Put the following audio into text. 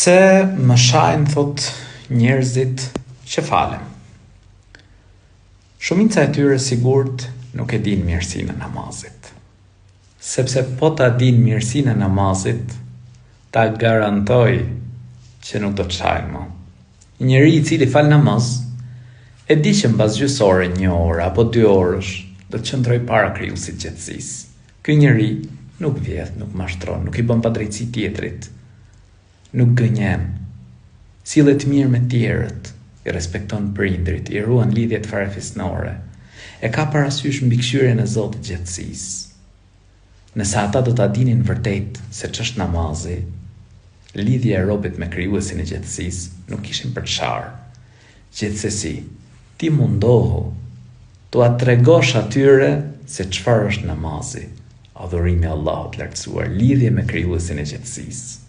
Pse më shajnë, thot njerëzit që falem? Shumica e tyre sigurt nuk e din mirësinë e namazit. Sepse po ta din mirësinë e namazit, ta garantoj që nuk do të shajnë më. Një njeri i cili fal namaz, e di që mbas gjysore, 1 orë apo 2 orësh, do të qëndroj para krijuesit gjithësisë. Ky njeri nuk vjedh, nuk mashtron, nuk i bën padrejtësi tjetrit, nuk gënjen, sillet mirë me tjerët, i respekton prindrit, i ruan lidhjet farefisnore, e ka parasysh mbikëqyrjen e Zotit gjithësisë. Nëse ata do ta dinin vërtet se ç'është namazi, lidhja e robit me krijuesin e gjithësisë nuk kishin për çfarë. Gjithsesi, ti mundohu t'ua tregosh atyre se çfarë është namazi, adhurimi Allahut lartësuar, lidhje me krijuesin e gjithësisë.